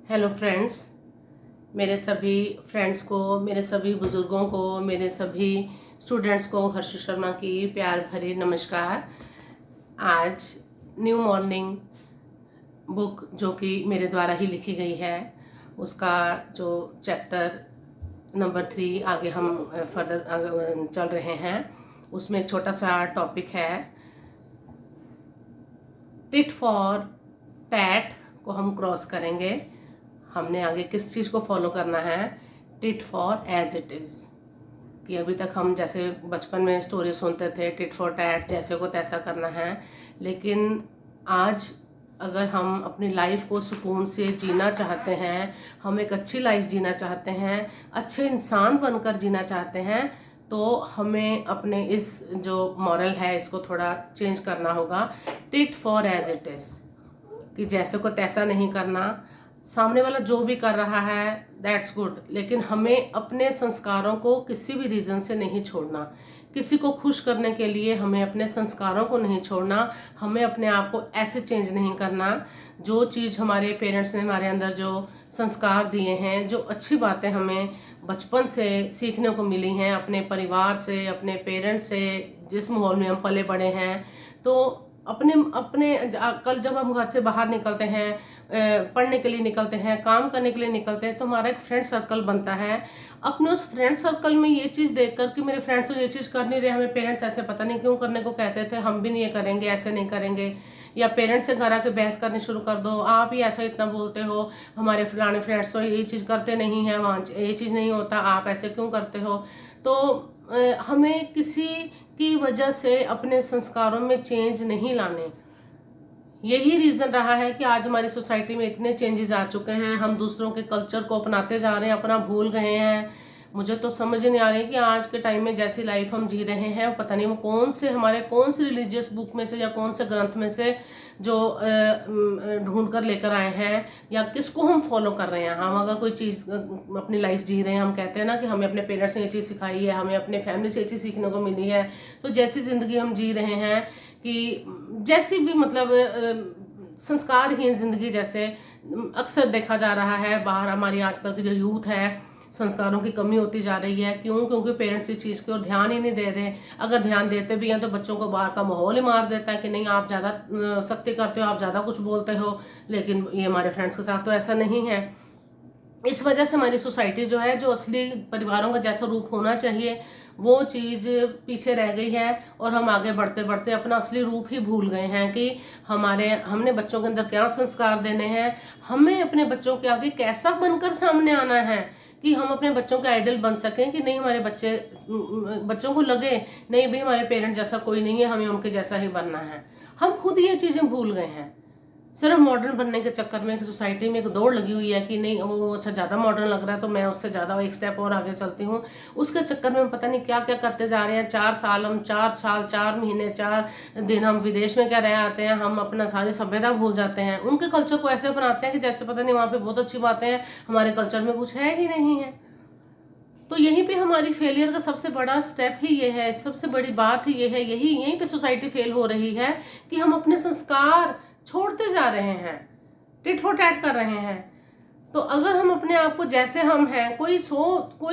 Hello friends, मेरे सभी friends को, मेरे सभी बुज़ुर्गों को, मेरे सभी स्टूडेंट्स को हर्ष शर्मा की प्यार भरी नमस्कार। आज न्यू मॉर्निंग बुक जो कि मेरे द्वारा ही लिखी गई है, उसका जो चैप्टर नंबर 3 आगे हम फर्दर चल रहे हैं, उसमें एक छोटा सा टॉपिक है टिट फॉर टैट को हम क्रॉस करेंगे। हमने आगे किस चीज़ को फॉलो करना है, tit for as it is. कि अभी तक हम जैसे बचपन में स्टोरी सुनते थे टिट फॉर टैट, जैसे को तैसा करना है, लेकिन आज अगर हम अपनी लाइफ को सुकून से जीना चाहते हैं, हम एक अच्छी लाइफ जीना चाहते हैं, अच्छे इंसान बनकर जीना चाहते हैं, तो हमें अपने इस जो मॉरल है इसको थोड़ा चेंज करना होगा। Tit for as it is, कि जैसे को तैसा नहीं करना। सामने वाला जो भी कर रहा है दैट्स गुड, लेकिन हमें अपने संस्कारों को किसी भी रीज़न से नहीं छोड़ना। किसी को खुश करने के लिए हमें अपने संस्कारों को नहीं छोड़ना। हमें अपने आप को ऐसे चेंज नहीं करना। जो चीज़ हमारे पेरेंट्स ने हमारे अंदर जो संस्कार दिए हैं, जो अच्छी बातें हमें बचपन से सीखने को मिली हैं, अपने परिवार से, अपने पेरेंट्स से, जिस माहौल में हम पले बड़े हैं, तो अपने अपने कल जब हम घर से बाहर निकलते हैं, पढ़ने के लिए निकलते हैं, काम करने के लिए निकलते हैं, तो हमारा एक फ्रेंड सर्कल बनता है। अपने उस फ्रेंड सर्कल में ये चीज़ देखकर कि मेरे फ्रेंड्स तो ये चीज़ कर नहीं रहे, हमें पेरेंट्स ऐसे पता नहीं क्यों करने को कहते थे, हम भी नहीं ये करेंगे, ऐसे नहीं करेंगे। या पेरेंट्स से घर आके बहस करनी शुरू कर दो, आप ही ऐसा इतना बोलते हो, हमारे फलाने फ्रेंड्स तो ये चीज़ करते नहीं हैं, वहाँ ये चीज़ नहीं होता, आप ऐसे क्यों करते हो। तो हमें किसी की वजह से अपने संस्कारों में चेंज नहीं लाने। यही रीज़न रहा है कि आज हमारी सोसाइटी में इतने चेंजेस आ चुके हैं, हम दूसरों के कल्चर को अपनाते जा रहे हैं, अपना भूल गए हैं। मुझे तो समझ नहीं आ रही कि आज के टाइम में जैसी लाइफ हम जी रहे हैं, पता नहीं वो कौन से रिलीजियस बुक में से या कौन से ग्रंथ में से जो ढूंढ कर लेकर आए हैं, या किसको हम फॉलो कर रहे हैं। हम अगर कोई चीज़ अपनी लाइफ जी रहे हैं, हम कहते हैं ना कि हमें अपने पेरेंट्स ने ये चीज़ सिखाई है, हमें अपने फैमिली से ये चीज़ सीखने को मिली है, तो जैसी ज़िंदगी हम जी रहे हैं कि जैसी भी मतलब संस्कारहीन जिंदगी जैसे अक्सर देखा जा रहा है बाहर, हमारी आजकल की जो यूथ है, संस्कारों की कमी होती जा रही है। क्यों? क्योंकि पेरेंट्स इस चीज़ की ओर ध्यान ही नहीं दे रहे। अगर ध्यान देते भी हैं तो बच्चों को बाहर का माहौल ही मार देता है कि नहीं, आप ज़्यादा सख्ती करते हो, आप ज़्यादा कुछ बोलते हो। लेकिन ये हमारे फ्रेंड्स के साथ तो ऐसा नहीं है। इस वजह से हमारी सोसाइटी जो है, जो असली परिवारों का जैसा रूप होना चाहिए, वो चीज़ पीछे रह गई है, और हम आगे बढ़ते बढ़ते अपना असली रूप ही भूल गए हैं कि हमने बच्चों के अंदर क्या संस्कार देने हैं, हमें अपने बच्चों के आगे कैसा बनकर सामने आना है कि हम अपने बच्चों के आइडल बन सकें। कि नहीं, हमारे बच्चों को लगे नहीं भाई हमारे पेरेंट्स जैसा कोई नहीं है, हमें उनके जैसा ही बनना है। हम खुद ये चीज़ें भूल गए हैं। सिर्फ मॉडर्न बनने के चक्कर में सोसाइटी में एक दौड़ लगी हुई है कि नहीं वो अच्छा ज़्यादा मॉडर्न लग रहा है तो मैं उससे ज़्यादा एक स्टेप और आगे चलती हूँ। उसके चक्कर में हम पता नहीं क्या क्या करते जा रहे हैं। 4 साल 4 महीने 4 दिन हम विदेश में क्या रह आते हैं, हम अपना सारी सभ्यता भूल जाते हैं, उनके कल्चर को ऐसे अपनाते हैं कि जैसे पता नहीं वहाँ पे बहुत अच्छी बातें हैं, हमारे कल्चर में कुछ है ही नहीं है। तो यहीं पे हमारी फेलियर का सबसे बड़ा स्टेप ही ये है, सबसे बड़ी बात ही ये है, यहीं पे सोसाइटी फेल हो रही है कि हम अपने संस्कार छोड़ते जा रहे हैं, टिट फॉर टैट कर रहे हैं। तो अगर हम अपने आप को जैसे हम हैं, कोई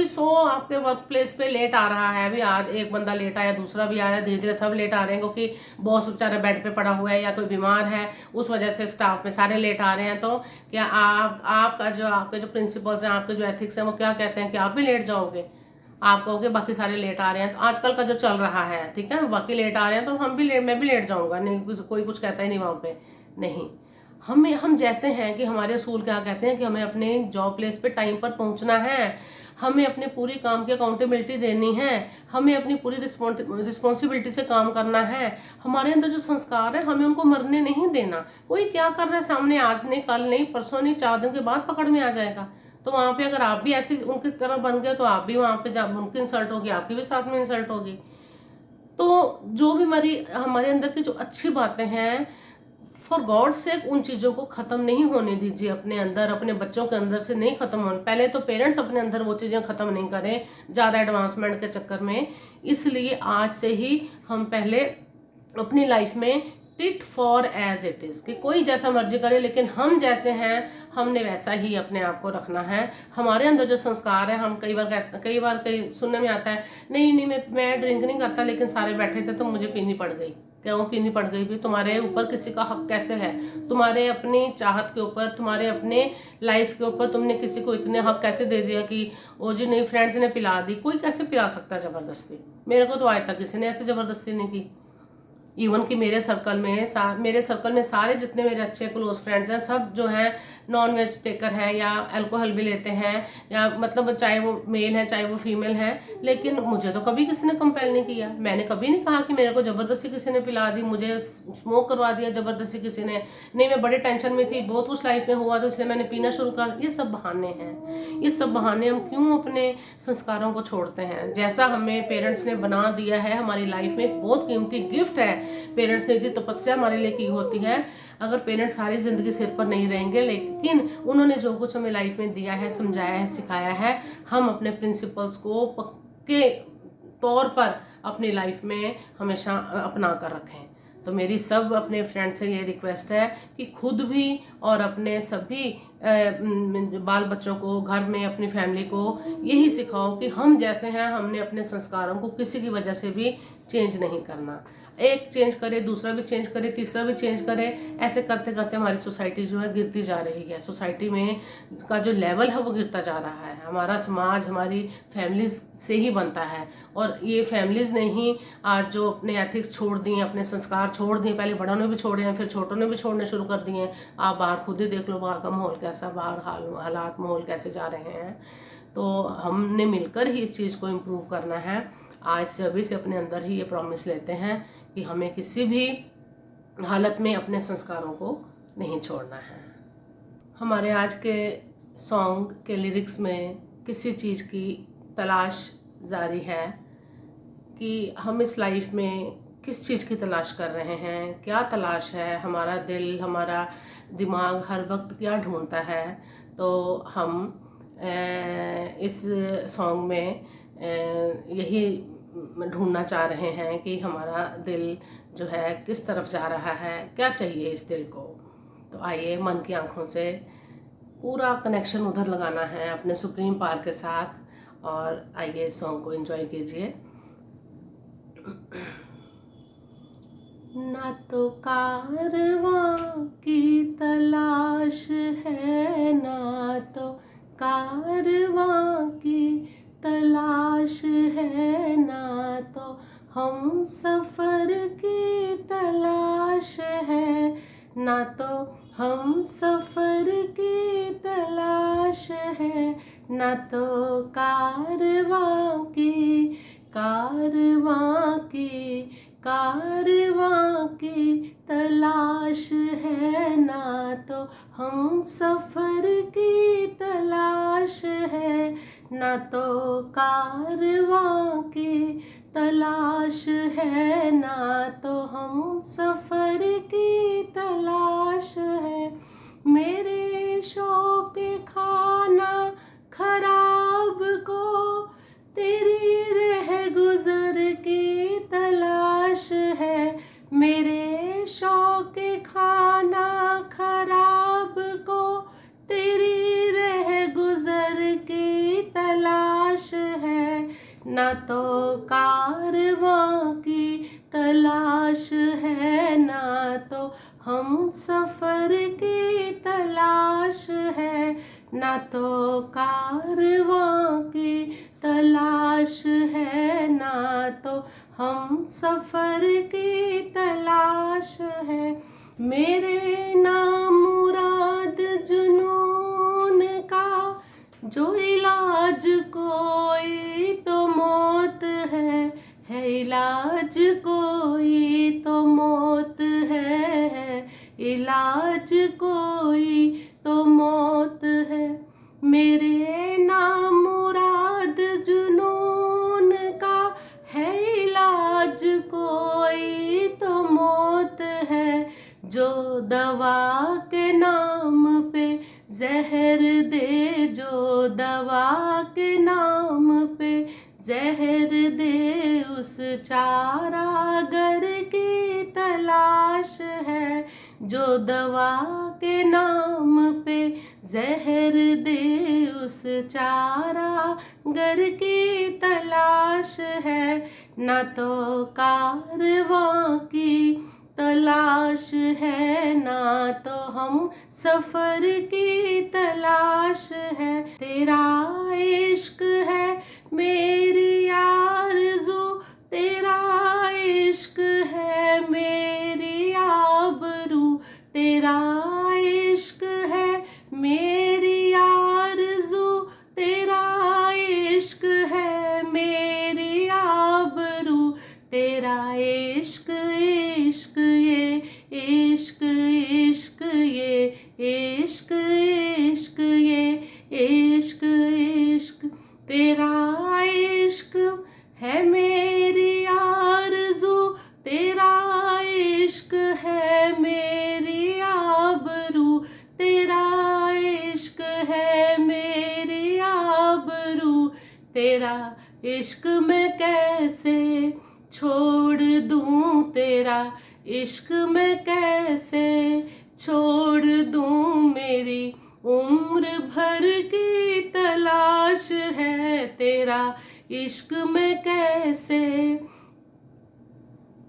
सो आपके वर्क प्लेस पे लेट आ रहा है, अभी आज एक बंदा लेट आया, दूसरा भी आ रहा है, धीरे धीरे सब लेट आ रहे हैं क्योंकि बॉस बेचारा बेड पे पड़ा हुआ है या कोई बीमार है, उस वजह से स्टाफ में सारे लेट आ रहे हैं। तो क्या आपके जो प्रिंसिपल्स हैं, आपके जो एथिक्स हैं, वो क्या कहते हैं कि आप भी लेट जाओगे? आप कहोगे बाकी सारे लेट आ रहे हैं, तो आजकल का जो चल रहा है, ठीक है, बाकी लेट आ रहे हैं तो मैं भी लेट जाऊंगा, नहीं कोई कुछ कहता ही नहीं वहां पे। नहीं, हम जैसे हैं कि हमारे असूल क्या कहते हैं कि हमें अपने जॉब प्लेस पे टाइम पर पहुंचना है, हमें अपने पूरी काम की अकाउंटेबिलिटी देनी है, हमें अपनी पूरी रिस्पॉन्सिबिलिटी से काम करना है। हमारे अंदर जो संस्कार है हमें उनको मरने नहीं देना। कोई क्या कर रहा है सामने, आज नहीं, कल नहीं, परसों नहीं, 4 दिन के बाद पकड़ में आ जाएगा। तो वहां पे अगर आप भी ऐसे उनकी तरह बन गए तो आप भी वहां पे उनकी इंसल्ट होगी, आपकी भी साथ में इंसल्ट होगी। तो जो भी हमारे अंदर की जो अच्छी बातें हैं, फॉर गॉड से उन चीज़ों को ख़त्म नहीं होने दीजिए अपने अंदर, अपने बच्चों के अंदर से नहीं ख़त्म होने। पहले तो पेरेंट्स अपने अंदर वो चीज़ें ख़त्म नहीं करें ज़्यादा एडवांसमेंट के चक्कर में। इसलिए आज से ही हम पहले अपनी लाइफ में tit for as it is, कि कोई जैसा मर्जी करे लेकिन हम जैसे हैं हमने वैसा ही अपने आप को रखना है। हमारे अंदर जो संस्कार है, हम कई बार सुनने में आता है, नहीं नहीं मैं ड्रिंक नहीं करता लेकिन सारे बैठे थे तो मुझे पीनी पड़ गई। क्यों पीनी पड़ गई? भी तुम्हारे ऊपर किसी का हक कैसे है? तुम्हारे अपनी चाहत के ऊपर, तुम्हारे अपने लाइफ के ऊपर तुमने किसी को इतने हक कैसे दे दिया कि ओ जी नहीं फ्रेंड्स ने पिला दी? कोई कैसे पिला सकता है ज़बरदस्ती? मेरे को तो आज तक किसी ने ऐसे ज़बरदस्ती नहीं की। इवन कि मेरे सर्कल में सारे जितने मेरे अच्छे क्लोज फ्रेंड्स हैं, सब जो हैं नॉन वेज टेकर हैं या अल्कोहल भी लेते हैं, या मतलब चाहे वो मेल है चाहे वो फीमेल है, लेकिन मुझे तो कभी किसी ने कंपेल नहीं किया। मैंने कभी नहीं कहा कि मेरे को ज़बरदस्ती किसी ने पिला दी, मुझे स्मोक करवा दिया ज़बरदस्ती किसी ने। नहीं, मैं बड़े टेंशन में थी, बहुत कुछ लाइफ में हुआ तो इसलिए मैंने पीना शुरू कर। ये सब बहाने हैं, ये सब बहाने। हम क्यों अपने संस्कारों को छोड़ते हैं? जैसा हमें पेरेंट्स ने बना दिया है, हमारी लाइफ में एक बहुत कीमती गिफ्ट है। पेरेंट्स ने इतनी तपस्या हमारे लिए की होती है। अगर पेरेंट्स सारी जिंदगी सिर पर नहीं रहेंगे, लेकिन उन्होंने जो कुछ हमें लाइफ में दिया है, समझाया है, सिखाया है, हम अपने प्रिंसिपल्स को पक्के तौर पर अपनी लाइफ में हमेशा अपना कर रखें। तो मेरी सब अपने फ्रेंड से ये रिक्वेस्ट है कि खुद भी और अपने सभी बाल बच्चों को, घर में अपनी फैमिली को यही सिखाओ कि हम जैसे हैं, हमने अपने संस्कारों को किसी की वजह से भी चेंज नहीं करना। एक चेंज करे, दूसरा भी चेंज करे, तीसरा भी चेंज करे। ऐसे करते करते हमारी सोसाइटी जो है गिरती जा रही है। सोसाइटी में का जो लेवल है वो गिरता जा रहा है। हमारा समाज हमारी फैमिलीज से ही बनता है, और ये फैमिलीज ने ही आज जो अपने एथिक्स छोड़ दिए, अपने संस्कार छोड़ दिए। पहले बड़ों ने भी छोड़े हैं, फिर छोटों ने भी छोड़ने शुरू कर दिए हैं। आप बाहर खुद ही देख लो, बाहर का माहौल कैसा, बाहर हालात माहौल कैसे जा रहे हैं। तो हमने मिलकर ही इस चीज़ को इम्प्रूव करना है। आज से अभी से अपने अंदर ही ये प्रॉमिस लेते हैं कि हमें किसी भी हालत में अपने संस्कारों को नहीं छोड़ना है। हमारे आज के सॉन्ग के लिरिक्स में किसी चीज़ की तलाश जारी है कि हम इस लाइफ में किस चीज़ की तलाश कर रहे हैं, क्या तलाश है। हमारा दिल, हमारा दिमाग हर वक्त क्या ढूंढता है। तो हम इस सॉन्ग में यही ढूंढना चाह रहे हैं कि हमारा दिल जो है किस तरफ जा रहा है, क्या चाहिए इस दिल को। तो आइए मन की आंखों से पूरा कनेक्शन उधर लगाना है अपने सुप्रीम पावर के साथ, और आइए इस सॉन्ग को एंजॉय कीजिए। ना तो कारवां की तलाश है, ना तो कारवां की तलाश है, ना तो हम सफ़र की तलाश है, ना तो हम सफ़र की तलाश है, ना तो कारवां की तलाश है, ना तो हम सफ़र की तलाश है, ना तो कारवां की तलाश है, ना तो हम सफ़र की तलाश है। मेरे शौक खाना खराब को तेरी रह गुज़र की तलाश है। मेरे शौक खाना खराब को तेरी रह गुज़र की तलाश है, ना तो कारवां की तलाश है, ना तो हम सफ़र की तलाश है, ना तो कारवां की तलाश है, ना तो हम सफ़र की तलाश है। मेरे नामुराद जुनून का जो इलाज कोई तो मौत है इलाज कोई तो मौत है, इलाज कोई तो मौत है। मेरे नामुराद जुनून का है इलाज कोई तो मौत है, जो दवा के नाम पे जहर दे, जो दवा के नाम पे जहर दे, उस चारागर की तलाश है, जो दवा के नाम पे जहर दे उस चारा गर की तलाश है। ना तो कारवां की तलाश है, ना तो हम सफर की तलाश है। तेरा इश्क है मेरी आरज़ू, तेरा इश्क है मेरी आबरू, तेरा इश्क है मेरी आरज़ू, तेरा इश्क है मेरी आबरू, तेरा इश्क इश्क ये इश्क इश्क ये इश्क इश्क ये इश्क इश्क, तेरा इश्क है मेरी आरज़ू, तेरा इश्क है मेरी आबरू, तेरा इश्क है मेरी आबरू, तेरा इश्क मैं कैसे छोड़ दूं, तेरा इश्क मैं कैसे छोड़ दूं, मेरी उम्र भर की तलाश है। तेरा इश्क मैं कैसे,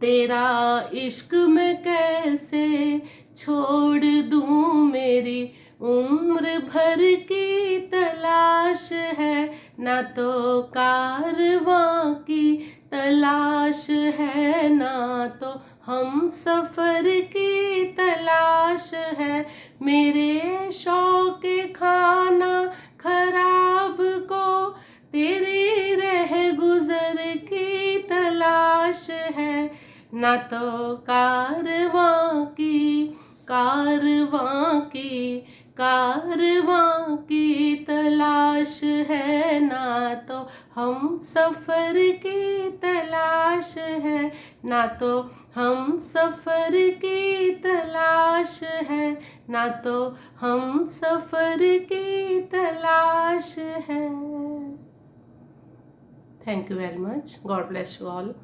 तेरा इश्क मैं कैसे छोड़ दूं, मेरी उम्र भर की तलाश है। ना तो कारवां की तलाश है, ना तो हम सफर की तलाश है। मेरे शौक़े खाना खराब को तेरी रह गुजर की तलाश है। ना तो कारवां की तलाश है, ना तो हम सफर की तलाश है, ना तो हम सफर की तलाश है, ना तो हम सफर की तलाश है। Thank you very much. God bless you all.